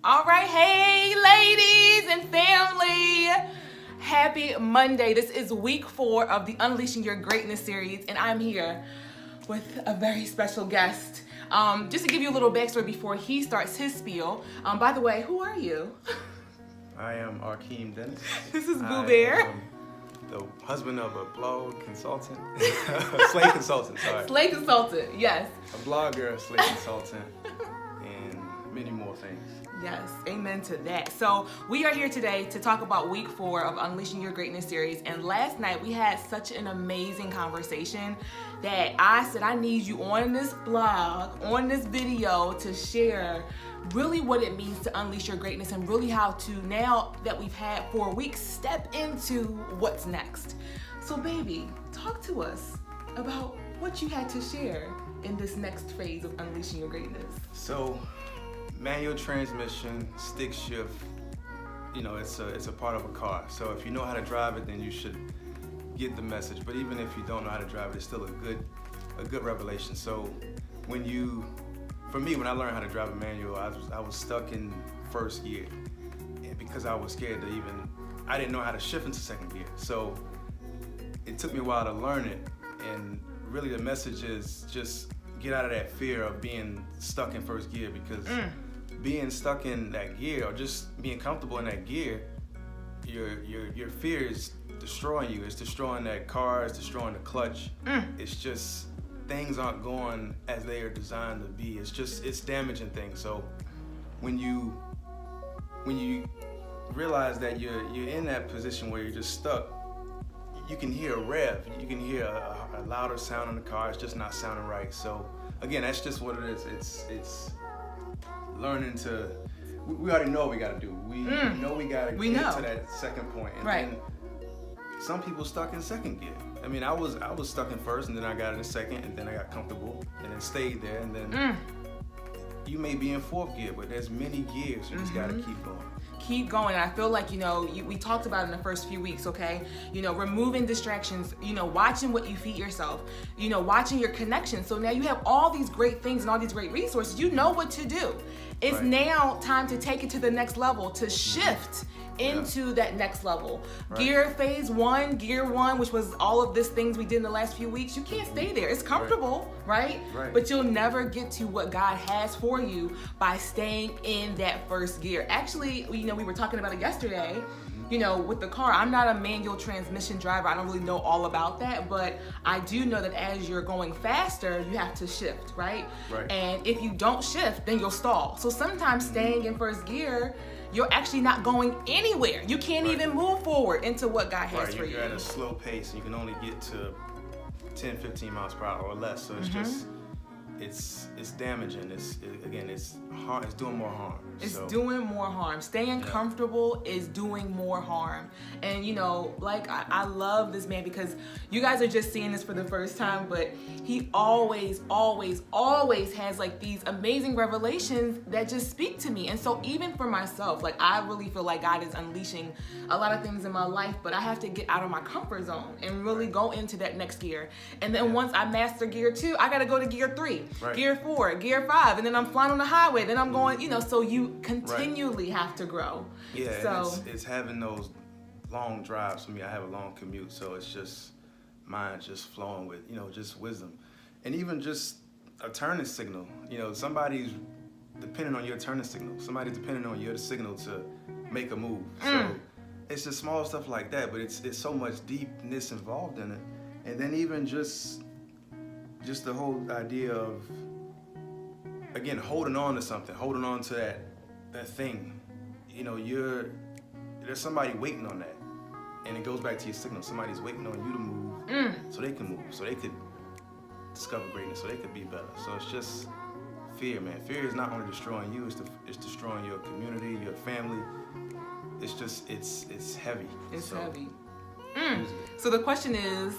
All right, hey ladies and family. Happy Monday. This is week 4 of the Unleashing Your Greatness series, and I'm here with a very special guest. Just to give you a little backstory before he starts his spiel. By the way, who are you? I am Arkeem Dennis. This is Boo Bear. I am the husband of a blog consultant, slave consultant, sorry. Slave consultant, yes. A blogger, a slave consultant, and many more things. Yes, amen to that. So we are here today to talk about week 4 of Unleashing Your Greatness series. And last night we had such an amazing conversation that I said I need you on this blog, on this video, to share really what it means to unleash your greatness and really how to, now that we've had 4 weeks, step into what's next. So baby, talk to us about what you had to share in this next phase of unleashing your greatness. So, manual transmission, stick shift, it's a part of a car. So if you know how to drive it, then you should get the message. But even if you don't know how to drive it, it's still a good revelation. So for me, when I learned how to drive a manual, I was stuck in first gear, and because I was scared I didn't know how to shift into second gear. So it took me a while to learn it, and really the message is just get out of that fear of being stuck in first gear, because being stuck in that gear, or just being comfortable in that gear, your fear is destroying you. It's destroying that car, it's destroying the clutch. It's just, things aren't going as they are designed to be. It's damaging things. So when you realize that you're in that position where you're just stuck, you can hear a rev, you can hear a louder sound in the car. It's just not sounding right. So again, that's just what it is. It's learning to, we already know what we got to do. We know we got to get to that second point. And then some people stuck in second gear. I mean, I was stuck in first, and then I got in second, and then I got comfortable, and then stayed there, and then you may be in fourth gear, but there's many gears. You just got to keep going. Keep going. And I feel like, we talked about it in the first few weeks, okay? Removing distractions, watching what you feed yourself, watching your connections. So now you have all these great things and all these great resources. You know what to do. It's now time to take it to the next level, to shift into that next level. Gear 1, which was all of these things we did in the last few weeks, you can't stay there. It's comfortable, right? But you'll never get to what God has for you by staying in that first gear. Actually, we were talking about it yesterday, with the car. I'm not a manual transmission driver. I don't really know all about that, but I do know that as you're going faster, you have to shift, right? And if you don't shift, then you'll stall. So sometimes staying in first gear, you're actually not going anywhere. You can't even move forward into what God has for you. You're at a slow pace, and you can only get to 10, 15 miles per hour or less. So it's just, it's damaging. It's hard. It's doing more harm. It's doing more harm. Staying comfortable is doing more harm. And I love this man, because you guys are just seeing this for the first time, but he always has like these amazing revelations that just speak to me. And so even for myself, like, I really feel like God is unleashing a lot of things in my life, but I have to get out of my comfort zone and really go into that next gear. And then once I master gear 2, I got to go to gear 3. Gear 4, gear 5, and then I'm flying on the highway. Then I'm going, so you continually have to grow. Yeah, so and it's having those long drives. For me, I have a long commute, so it's just mind just flowing with, just wisdom, and even just a turning signal. Somebody's depending on your turning signal. Somebody's depending on your signal to make a move. So it's just small stuff like that, but it's so much deepness involved in it, and then even just the whole idea of, again, holding on to something, holding on to that thing. There's somebody waiting on that. And it goes back to your signal. Somebody's waiting on you to move so they can move, so they could discover greatness, so they could be better. So it's just fear, man. Fear is not only destroying you, it's destroying your community, your family. It's heavy. It's heavy. So the question is,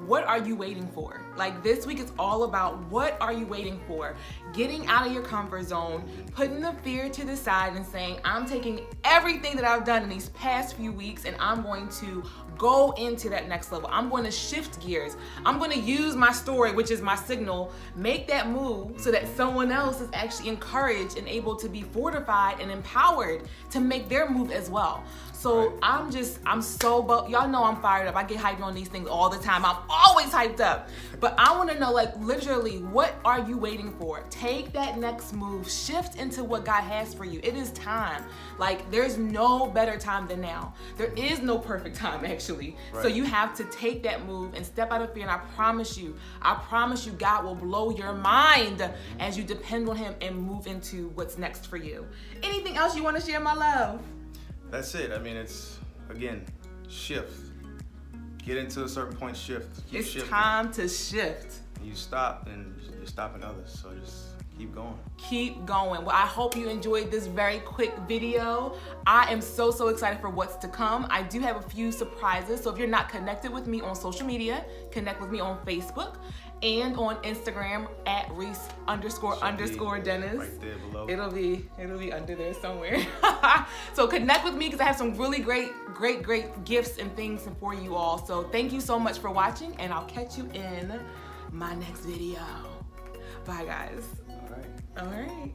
what are you waiting for? Like, this week, it's all about what are you waiting for? Getting out of your comfort zone, putting the fear to the side and saying, I'm taking everything that I've done in these past few weeks and I'm going to go into that next level. I'm going to shift gears. I'm going to use my story, which is my signal, make that move so that someone else is actually encouraged and able to be fortified and empowered to make their move as well. So Right. I'm so, y'all know I'm fired up. I get hyped on these things all the time. I'm always hyped up. But I want to know, like, literally, what are you waiting for? Take that next move. Shift into what God has for you. It is time. Like, there's no better time than now. There is no perfect time, actually. So Right. you have to take that move and step out of fear. And I promise you, God will blow your mind as you depend on him and move into what's next for you. Anything else you want to share, my love? That's it. I mean, it's, again, shift. Get into a certain point, shift. Keep It's shifting. time to shift. You stop, and you're stopping others. So just keep going. Keep going. Well, I hope you enjoyed this very quick video. I am so excited for what's to come. I do have a few surprises. So if you're not connected with me on social media, connect with me on Facebook and on Instagram at Reese__Dennis. Right there below. It'll be under there somewhere. So connect with me because I have some really great gifts and things for you all. So thank you so much for watching, and I'll catch you in my next video. Bye, guys. All right. All right.